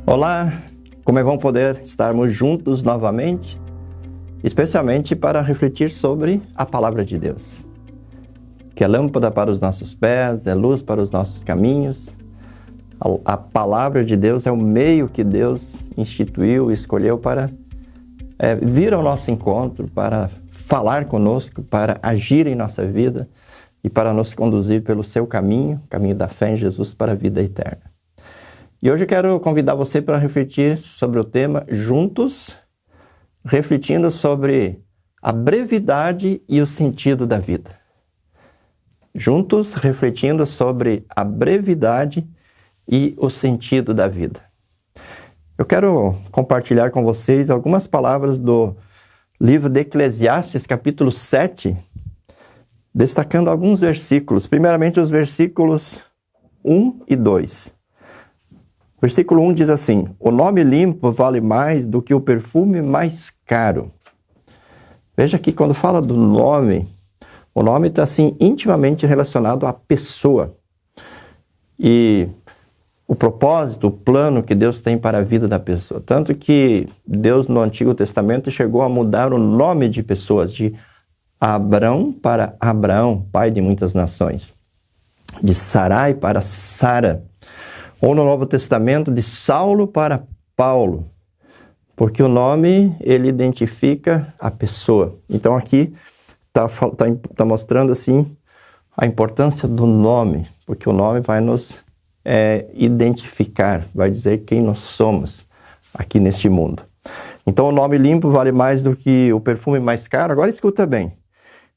Olá, como é bom poder estarmos juntos novamente, especialmente para refletir sobre a Palavra de Deus, que é lâmpada para os nossos pés, é luz para os nossos caminhos. A Palavra de Deus é o meio que Deus instituiu e escolheu para vir ao nosso encontro, para falar conosco, para agir em nossa vida e para nos conduzir pelo seu caminho, caminho da fé em Jesus para a vida eterna. E hoje eu quero convidar você para refletir sobre o tema Juntos, refletindo sobre a brevidade e o sentido da vida. Juntos, refletindo sobre a brevidade e o sentido da vida. Eu quero compartilhar com vocês algumas palavras do livro de Eclesiastes, capítulo 7, destacando alguns versículos. Primeiramente, os versículos 1 e 2. Versículo 1 diz assim: o nome limpo vale mais do que o perfume mais caro. Veja que quando fala do nome, o nome está assim intimamente relacionado à pessoa. E o propósito, o plano que Deus tem para a vida da pessoa. Tanto que Deus no Antigo Testamento chegou a mudar o nome de pessoas, de Abrão para Abraão, pai de muitas nações. De Sarai para Sara. Ou no Novo Testamento, de Saulo para Paulo. Porque o nome, ele identifica a pessoa. Então aqui está mostrando assim a importância do nome. Porque o nome vai nos identificar, vai dizer quem nós somos aqui neste mundo. Então o nome limpo vale mais do que o perfume mais caro. Agora escuta bem.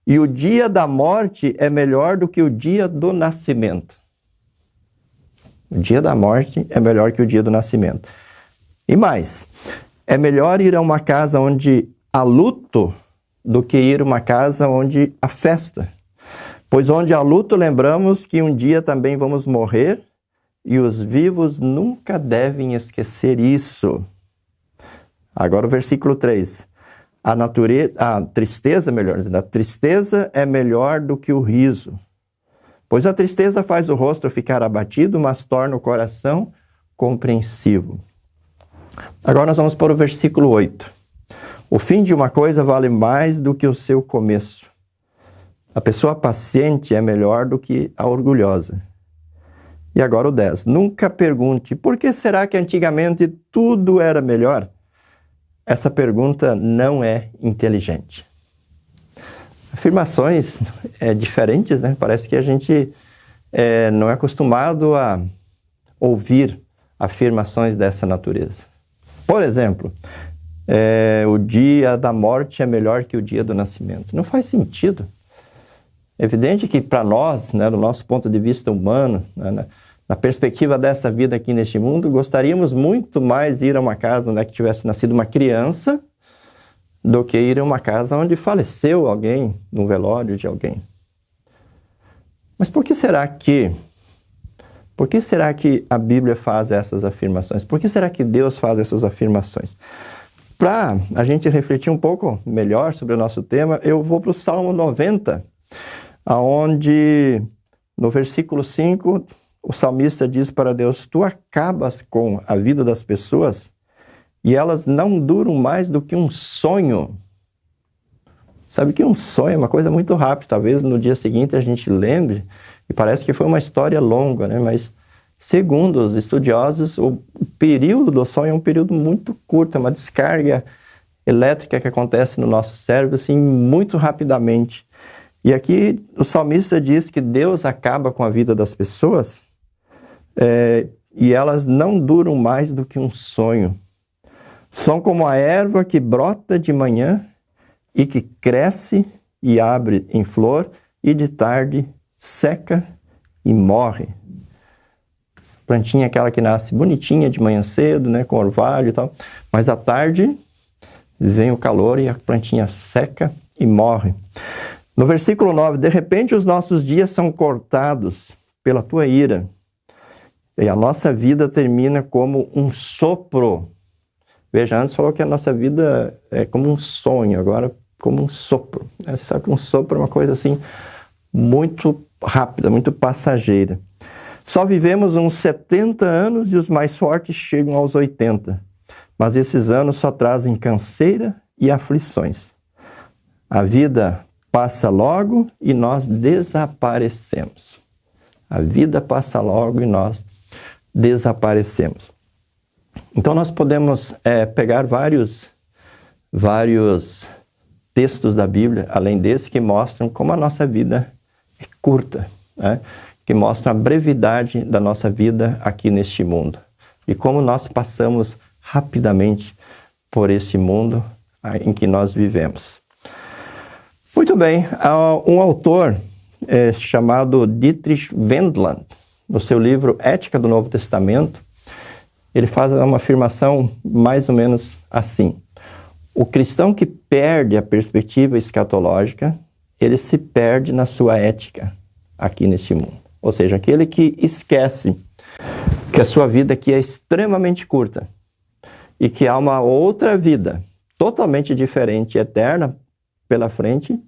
E o dia da morte é melhor do que o dia do nascimento. O dia da morte é melhor que o dia do nascimento. E mais, é melhor ir a uma casa onde há luto do que ir a uma casa onde há festa. Pois onde há luto, lembramos que um dia também vamos morrer e os vivos nunca devem esquecer isso. Agora o versículo 3. A tristeza é melhor do que o riso. Pois a tristeza faz o rosto ficar abatido, mas torna o coração compreensivo. Agora nós vamos para o versículo 8. O fim de uma coisa vale mais do que o seu começo. A pessoa paciente é melhor do que a orgulhosa. E agora o 10. Nunca pergunte, por que será que antigamente tudo era melhor? Essa pergunta não é inteligente. Afirmações diferentes, né? Parece que a gente não é acostumado a ouvir afirmações dessa natureza. Por exemplo, o dia da morte é melhor que o dia do nascimento. Não faz sentido. É evidente que para nós, né, do nosso ponto de vista humano, né, na perspectiva dessa vida aqui neste mundo, gostaríamos muito mais ir a uma casa onde que tivesse nascido uma criança do que ir a uma casa onde faleceu alguém, num velório de alguém. Mas por que será que a Bíblia faz essas afirmações? Por que será que Deus faz essas afirmações? Para a gente refletir um pouco melhor sobre o nosso tema, eu vou para o Salmo 90, onde no versículo 5, o salmista diz para Deus: tu acabas com a vida das pessoas e elas não duram mais do que um sonho. Sabe que um sonho é uma coisa muito rápida. Talvez no dia seguinte a gente lembre, e parece que foi uma história longa, né? Mas segundo os estudiosos, o período do sonho é um período muito curto, é uma descarga elétrica que acontece no nosso cérebro assim, muito rapidamente. E aqui o salmista diz que Deus acaba com a vida das pessoas e elas não duram mais do que um sonho. São como a erva que brota de manhã e que cresce e abre em flor e de tarde seca e morre. Plantinha aquela que nasce bonitinha de manhã cedo, né, com orvalho e tal, mas à tarde vem o calor e a plantinha seca e morre. No versículo 9, de repente os nossos dias são cortados pela tua ira e a nossa vida termina como um sopro. Veja, antes falou que a nossa vida é como um sonho, agora como um sopro. Você sabe que um sopro é uma coisa assim muito rápida, muito passageira. Só vivemos uns 70 anos e os mais fortes chegam aos 80. Mas esses anos só trazem canseira e aflições. A vida passa logo e nós desaparecemos. A vida passa logo e nós desaparecemos. Então nós podemos pegar vários textos da Bíblia, além desse, que mostram como a nossa vida é curta, né? Que mostram a brevidade da nossa vida aqui neste mundo. E como nós passamos rapidamente por esse mundo em que nós vivemos. Muito bem, um autor chamado Dietrich Wendland, no seu livro Ética do Novo Testamento, ele faz uma afirmação mais ou menos assim: o cristão que perde a perspectiva escatológica, ele se perde na sua ética aqui neste mundo. Ou seja, aquele que esquece que a sua vida aqui é extremamente curta e que há uma outra vida totalmente diferente e eterna pela frente,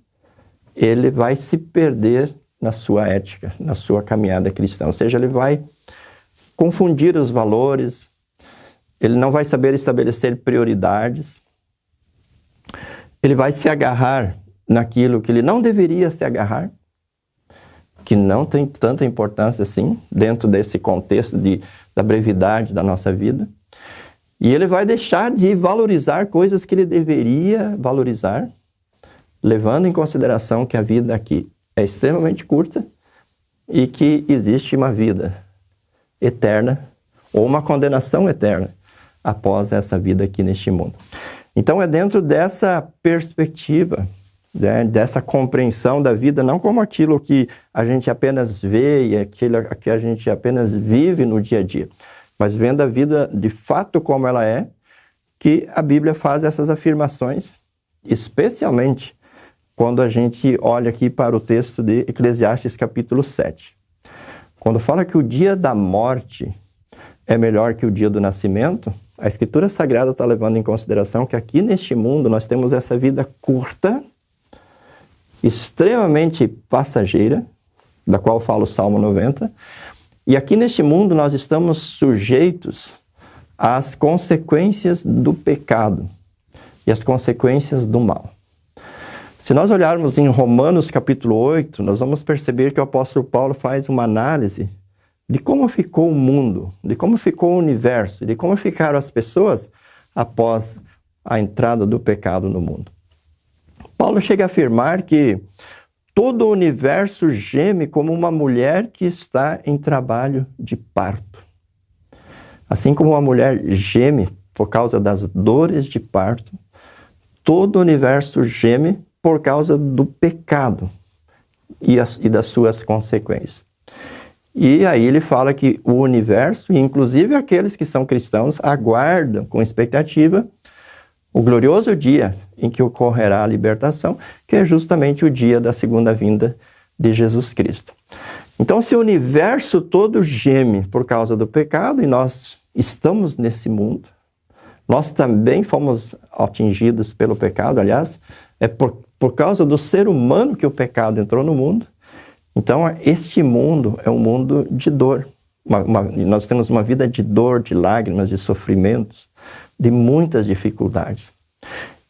ele vai se perder na sua ética, na sua caminhada cristã. Ou seja, ele vai confundir os valores, ele não vai saber estabelecer prioridades, ele vai se agarrar naquilo que ele não deveria se agarrar, que não tem tanta importância assim, dentro desse contexto da brevidade da nossa vida. E ele vai deixar de valorizar coisas que ele deveria valorizar, levando em consideração que a vida aqui é extremamente curta e que existe uma vida eterna ou uma condenação eterna após essa vida aqui neste mundo. Então é dentro dessa perspectiva, né, dessa compreensão da vida, não como aquilo que a gente apenas vê e aquilo que a gente apenas vive no dia a dia, mas vendo a vida de fato como ela é, que a Bíblia faz essas afirmações, especialmente quando a gente olha aqui para o texto de Eclesiastes capítulo 7. Quando fala que o dia da morte é melhor que o dia do nascimento, a Escritura Sagrada está levando em consideração que aqui neste mundo nós temos essa vida curta, extremamente passageira, da qual fala o Salmo 90, e aqui neste mundo nós estamos sujeitos às consequências do pecado e às consequências do mal. Se nós olharmos em Romanos capítulo 8, nós vamos perceber que o apóstolo Paulo faz uma análise de como ficou o mundo, de como ficou o universo, de como ficaram as pessoas após a entrada do pecado no mundo. Paulo chega a afirmar que todo o universo geme como uma mulher que está em trabalho de parto. Assim como uma mulher geme por causa das dores de parto, todo o universo geme por causa do pecado e das suas consequências. E aí ele fala que o universo, e inclusive aqueles que são cristãos, aguardam com expectativa o glorioso dia em que ocorrerá a libertação, que é justamente o dia da segunda vinda de Jesus Cristo. Então, se o universo todo geme por causa do pecado, e nós estamos nesse mundo, nós também fomos atingidos pelo pecado, aliás, é por causa do ser humano que o pecado entrou no mundo. Então, este mundo é um mundo de dor. Nós temos uma vida de dor, de lágrimas, de sofrimentos, de muitas dificuldades.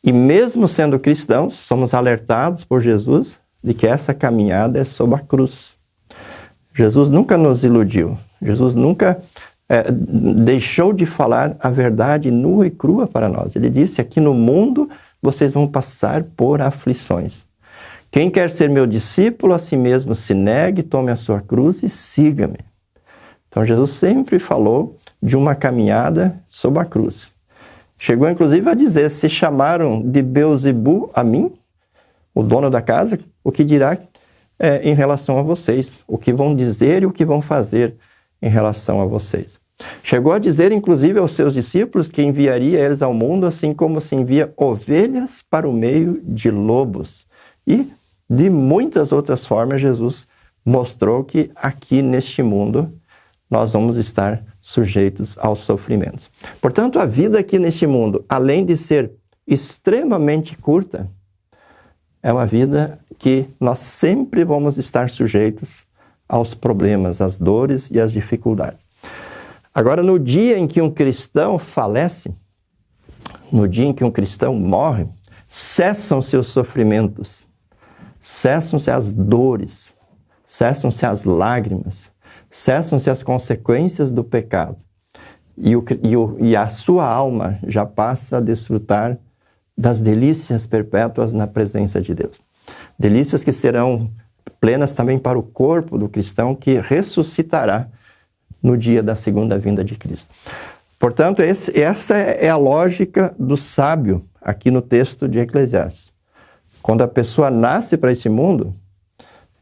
E mesmo sendo cristãos, somos alertados por Jesus de que essa caminhada é sob a cruz. Jesus nunca nos iludiu. Jesus nunca deixou de falar a verdade nua e crua para nós. Ele disse: aqui no mundo vocês vão passar por aflições. Quem quer ser meu discípulo, a si mesmo se negue, tome a sua cruz e siga-me. Então Jesus sempre falou de uma caminhada sob a cruz. Chegou inclusive a dizer: se chamaram de Beelzebu a mim, o dono da casa, o que dirá em relação a vocês? O que vão dizer e o que vão fazer em relação a vocês? Chegou a dizer inclusive aos seus discípulos que enviaria eles ao mundo assim como se envia ovelhas para o meio de lobos. E de muitas outras formas Jesus mostrou que aqui neste mundo nós vamos estar sujeitos aos sofrimentos. Portanto, a vida aqui neste mundo, além de ser extremamente curta, é uma vida que nós sempre vamos estar sujeitos aos problemas, às dores e às dificuldades. Agora, no dia em que um cristão falece, no dia em que um cristão morre, cessam-se os sofrimentos, cessam-se as dores, cessam-se as lágrimas, cessam-se as consequências do pecado. E a sua alma já passa a desfrutar das delícias perpétuas na presença de Deus. Delícias que serão plenas também para o corpo do cristão que ressuscitará no dia da segunda vinda de Cristo. Portanto, essa é a lógica do sábio aqui no texto de Eclesiastes. Quando a pessoa nasce para esse mundo,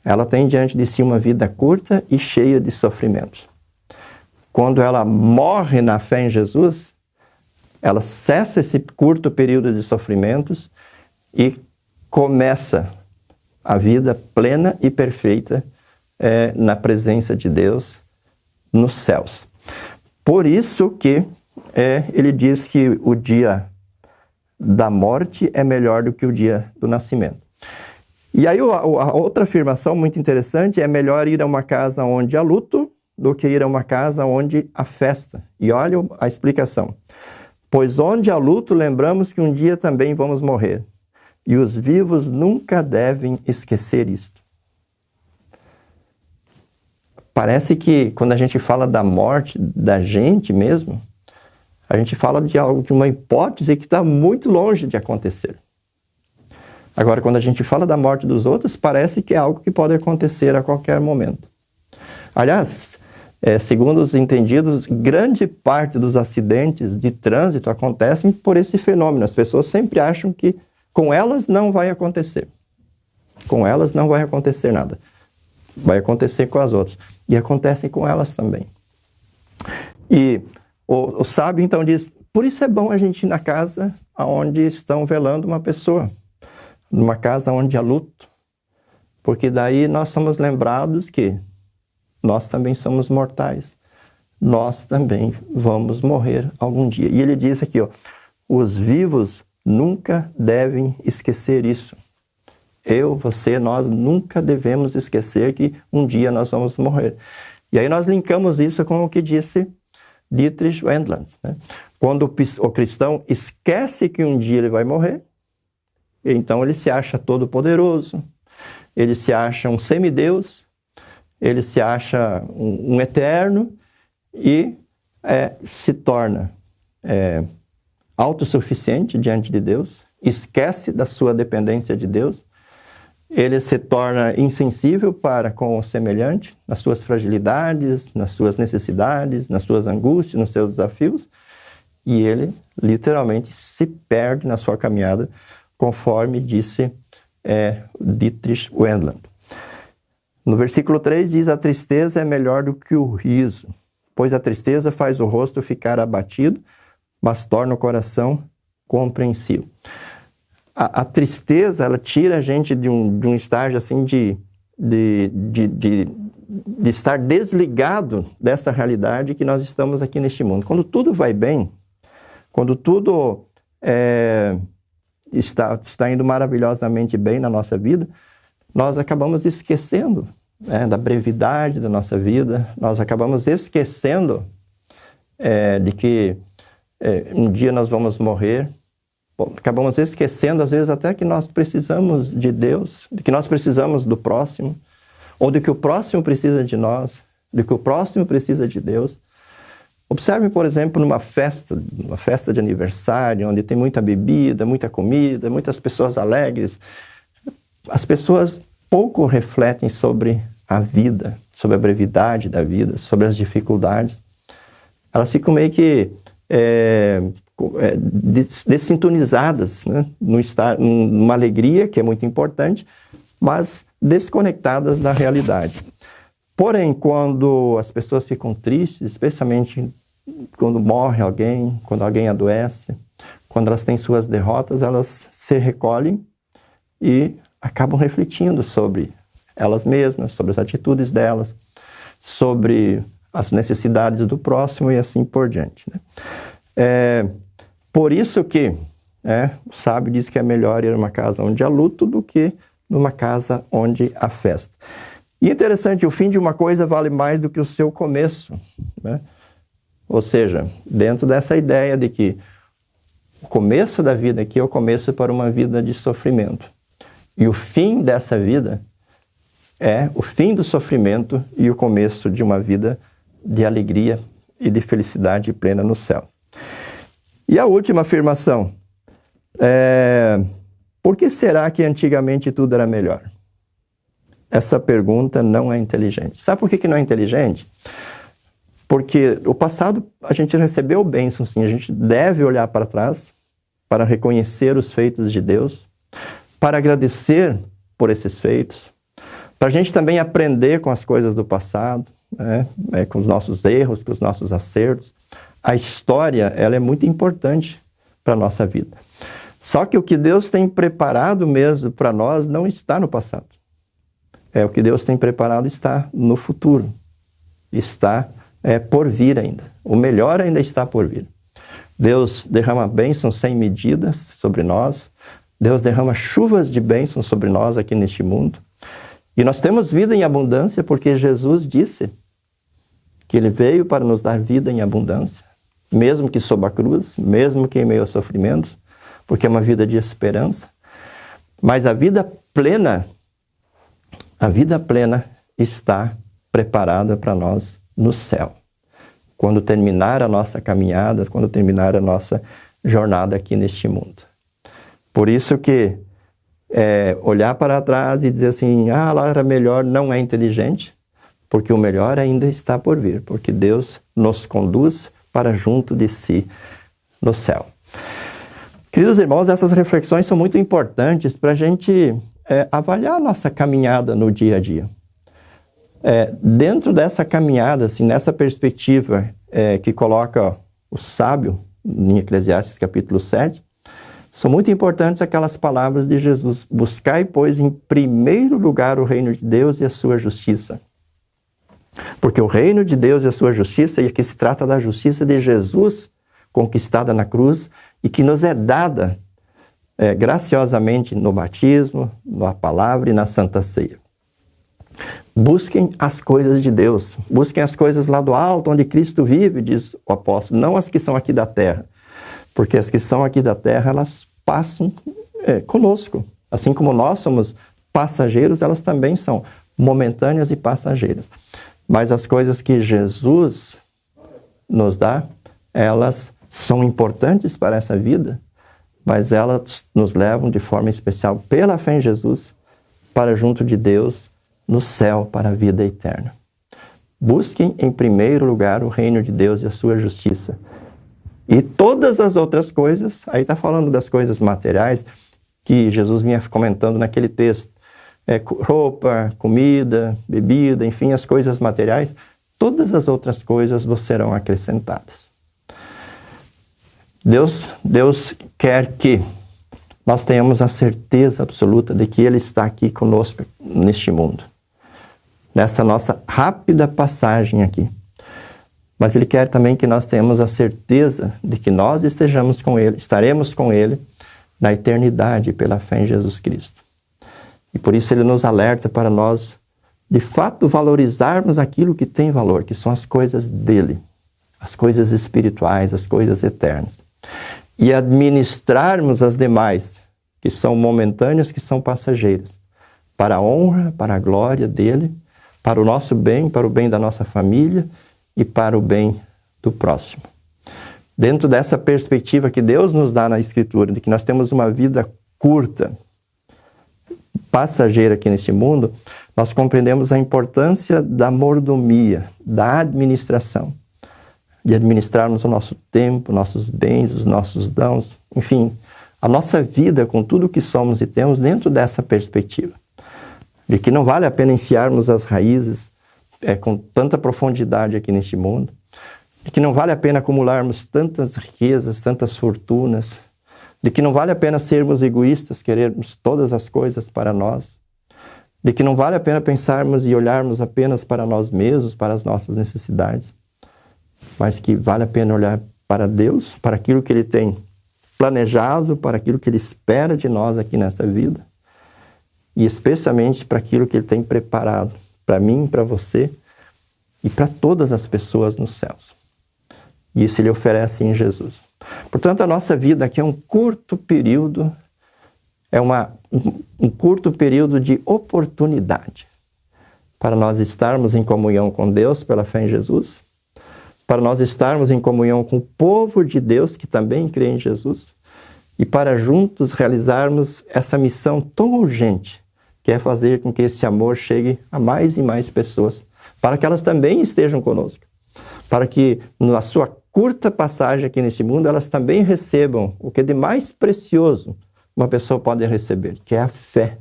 ela tem diante de si uma vida curta e cheia de sofrimentos. Quando ela morre na fé em Jesus, ela cessa esse curto período de sofrimentos e começa a vida plena e perfeita na presença de Deus nos céus. Por isso que ele diz que o dia da morte é melhor do que o dia do nascimento. E aí a outra afirmação muito interessante é melhor ir a uma casa onde há luto do que ir a uma casa onde há festa. E olha a explicação. Pois onde há luto, lembramos que um dia também vamos morrer. E os vivos nunca devem esquecer isto. Parece que quando a gente fala da morte da gente mesmo, a gente fala de algo, de uma hipótese que está muito longe de acontecer. Agora, quando a gente fala da morte dos outros, parece que é algo que pode acontecer a qualquer momento. Aliás, segundo os entendidos, grande parte dos acidentes de trânsito acontecem por esse fenômeno. As pessoas sempre acham que com elas não vai acontecer. Com elas não vai acontecer nada. Vai acontecer com as outras. E acontecem com elas também. E o sábio então diz, por isso é bom a gente ir na casa onde estão velando uma pessoa. Numa casa onde há luto. Porque daí nós somos lembrados que nós também somos mortais. Nós também vamos morrer algum dia. E ele diz aqui, os vivos nunca devem esquecer isso. Eu, você, nós nunca devemos esquecer que um dia nós vamos morrer. E aí nós linkamos isso com o que disse Dietrich Wendland, né? Quando o cristão esquece que um dia ele vai morrer, então ele se acha todo poderoso, ele se acha um semideus, ele se acha um eterno e se torna autossuficiente diante de Deus, esquece da sua dependência de Deus, ele se torna insensível para com o semelhante, nas suas fragilidades, nas suas necessidades, nas suas angústias, nos seus desafios, e ele literalmente se perde na sua caminhada, conforme disse Dietrich Wendland. No versículo 3 diz, a tristeza é melhor do que o riso, pois a tristeza faz o rosto ficar abatido, mas torna o coração compreensivo. A tristeza, ela tira a gente de um estágio assim de estar desligado dessa realidade que nós estamos aqui neste mundo. Quando tudo vai bem, quando tudo está indo maravilhosamente bem na nossa vida, nós acabamos esquecendo da brevidade da nossa vida, nós acabamos esquecendo de que um dia nós vamos morrer, acabamos esquecendo às vezes até que nós precisamos de Deus, de que nós precisamos do próximo, ou de que o próximo precisa de nós, de que o próximo precisa de Deus. Observe, por exemplo, numa festa de aniversário, onde tem muita bebida, muita comida, muitas pessoas alegres. As pessoas pouco refletem sobre a vida, sobre a brevidade da vida, sobre as dificuldades. Elas ficam meio que dessintonizadas, né? Numa alegria que é muito importante, mas desconectadas da realidade. Porém, quando as pessoas ficam tristes, especialmente quando morre alguém, quando alguém adoece, quando elas têm suas derrotas, elas se recolhem e acabam refletindo sobre elas mesmas, sobre as atitudes delas, sobre as necessidades do próximo e assim por diante, né? Por isso que o sábio diz que é melhor ir a uma casa onde há luto do que numa casa onde há festa. E interessante, o fim de uma coisa vale mais do que o seu começo, né? Ou seja, dentro dessa ideia de que o começo da vida aqui é o começo para uma vida de sofrimento. E o fim dessa vida é o fim do sofrimento e o começo de uma vida de alegria e de felicidade plena no céu. E a última afirmação por que será que antigamente tudo era melhor? Essa pergunta não é inteligente. Sabe por que não é inteligente? Porque o passado a gente recebeu bênçãos, sim. A gente deve olhar para trás para reconhecer os feitos de Deus, para agradecer por esses feitos, para a gente também aprender com as coisas do passado, né? Com os nossos erros, com os nossos acertos. A história, ela é muito importante para a nossa vida. Só que o que Deus tem preparado mesmo para nós não está no passado. O que Deus tem preparado está no futuro. Está por vir ainda. O melhor ainda está por vir. Deus derrama bênçãos sem medidas sobre nós. Deus derrama chuvas de bênçãos sobre nós aqui neste mundo. E nós temos vida em abundância porque Jesus disse que Ele veio para nos dar vida em abundância, mesmo que sob a cruz, mesmo que em meio aos sofrimentos, porque é uma vida de esperança. Mas a vida plena está preparada para nós no céu. Quando terminar a nossa caminhada, quando terminar a nossa jornada aqui neste mundo. Por isso que olhar para trás e dizer assim, lá era melhor, não é inteligente, porque o melhor ainda está por vir, porque Deus nos conduz para junto de si no céu. Queridos irmãos, essas reflexões são muito importantes para a gente avaliar a nossa caminhada no dia a dia. Dentro dessa caminhada, assim, nessa perspectiva que coloca o sábio em Eclesiastes capítulo 7, são muito importantes aquelas palavras de Jesus. Buscai, pois, em primeiro lugar o reino de Deus e a sua justiça. Porque o reino de Deus e a sua justiça, e aqui se trata da justiça de Jesus conquistada na cruz e que nos é dada graciosamente no batismo, na palavra e na Santa Ceia. Busquem as coisas de Deus, busquem as coisas lá do alto, onde Cristo vive, diz o apóstolo, não as que são aqui da terra. Porque as que são aqui da terra, elas passam conosco. Assim como nós somos passageiros, elas também são momentâneas e passageiras. Mas as coisas que Jesus nos dá, elas são importantes para essa vida, mas elas nos levam de forma especial, pela fé em Jesus, para junto de Deus, no céu, para a vida eterna. Busquem em primeiro lugar o reino de Deus e a sua justiça. E todas as outras coisas, aí está falando das coisas materiais, que Jesus vinha comentando naquele texto. Roupa, comida, bebida, enfim, as coisas materiais, todas as outras coisas vos serão acrescentadas. Deus quer que nós tenhamos a certeza absoluta de que Ele está aqui conosco neste mundo. Nessa nossa rápida passagem aqui. Mas Ele quer também que nós tenhamos a certeza de que nós estejamos com Ele, estaremos com Ele na eternidade pela fé em Jesus Cristo. E por isso Ele nos alerta para nós, de fato, valorizarmos aquilo que tem valor, que são as coisas dEle, as coisas espirituais, as coisas eternas. E administrarmos as demais, que são momentâneas, que são passageiras, para a honra, para a glória dEle, para o nosso bem, para o bem da nossa família, e para o bem do próximo. Dentro dessa perspectiva que Deus nos dá na Escritura, de que nós temos uma vida curta, passageira aqui neste mundo, nós compreendemos a importância da mordomia, da administração, de administrarmos o nosso tempo, nossos bens, os nossos dons, enfim, a nossa vida com tudo o que somos e temos dentro dessa perspectiva. De que não vale a pena enfiarmos as raízes com tanta profundidade aqui neste mundo, de que não vale a pena acumularmos tantas riquezas, tantas fortunas, de que não vale a pena sermos egoístas, querermos todas as coisas para nós, de que não vale a pena pensarmos e olharmos apenas para nós mesmos, para as nossas necessidades, mas que vale a pena olhar para Deus, para aquilo que Ele tem planejado, para aquilo que Ele espera de nós aqui nessa vida, e especialmente para aquilo que Ele tem preparado para mim, para você e para todas as pessoas nos céus. E isso Ele oferece em Jesus. Portanto, a nossa vida aqui é um curto período, um curto período de oportunidade para nós estarmos em comunhão com Deus pela fé em Jesus, para nós estarmos em comunhão com o povo de Deus que também crê em Jesus e para juntos realizarmos essa missão tão urgente, que é fazer com que esse amor chegue a mais e mais pessoas, para que elas também estejam conosco, para que na sua curta passagem aqui nesse mundo elas também recebam o que de mais precioso uma pessoa pode receber, que é a fé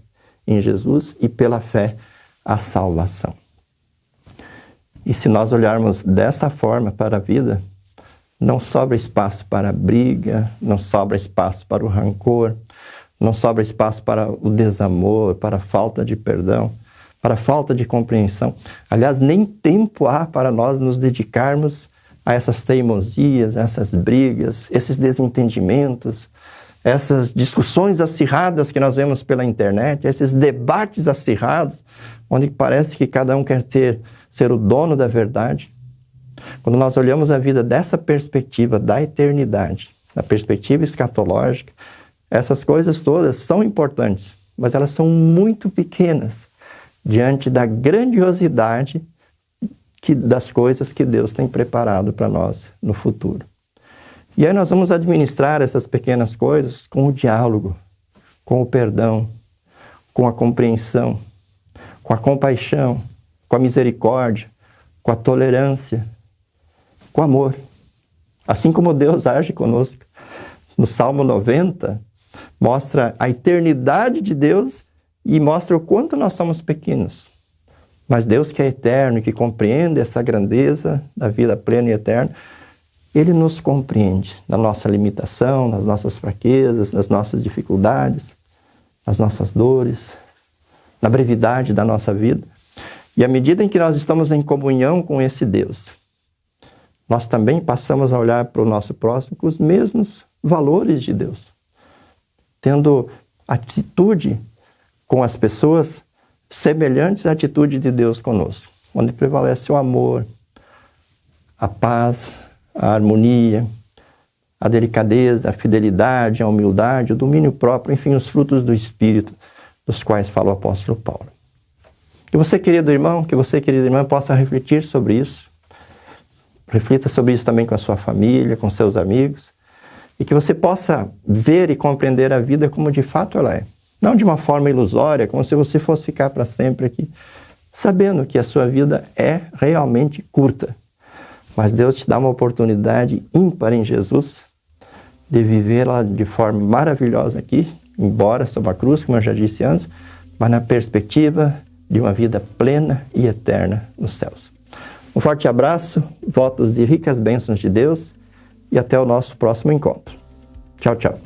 em Jesus e pela fé a salvação. E se nós olharmos desta forma para a vida, não sobra espaço para a briga, não sobra espaço para o rancor, não sobra espaço para o desamor, para a falta de perdão, para a falta de compreensão. Aliás, nem tempo há para nós nos dedicarmos a essas teimosias, essas brigas, esses desentendimentos, essas discussões acirradas que nós vemos pela internet, esses debates acirrados, onde parece que cada um quer ser o dono da verdade. Quando nós olhamos a vida dessa perspectiva da eternidade, da perspectiva escatológica, essas coisas todas são importantes, mas elas são muito pequenas diante da grandiosidade das coisas que Deus tem preparado para nós no futuro. E aí nós vamos administrar essas pequenas coisas com o diálogo, com o perdão, com a compreensão, com a compaixão, com a misericórdia, com a tolerância, com o amor. Assim como Deus age conosco. No Salmo 90, mostra a eternidade de Deus e mostra o quanto nós somos pequenos. Mas Deus, que é eterno e que compreende essa grandeza da vida plena e eterna, Ele nos compreende na nossa limitação, nas nossas fraquezas, nas nossas dificuldades, nas nossas dores, na brevidade da nossa vida. E à medida em que nós estamos em comunhão com esse Deus, nós também passamos a olhar para o nosso próximo com os mesmos valores de Deus, tendo atitude com as pessoas semelhantes à atitude de Deus conosco, onde prevalece o amor, a paz, a harmonia, a delicadeza, a fidelidade, a humildade, o domínio próprio, enfim, os frutos do Espírito, dos quais fala o apóstolo Paulo. Que você, querido irmão, que você, querida irmã, possa refletir sobre isso. Reflita sobre isso também com a sua família, com seus amigos, e que você possa ver e compreender a vida como de fato ela é. Não de uma forma ilusória, como se você fosse ficar para sempre aqui, sabendo que a sua vida é realmente curta. Mas Deus te dá uma oportunidade ímpar em Jesus de vivê-la de forma maravilhosa aqui, embora sob a cruz, como eu já disse antes, mas na perspectiva de uma vida plena e eterna nos céus. Um forte abraço, votos de ricas bênçãos de Deus e até o nosso próximo encontro. Tchau, tchau.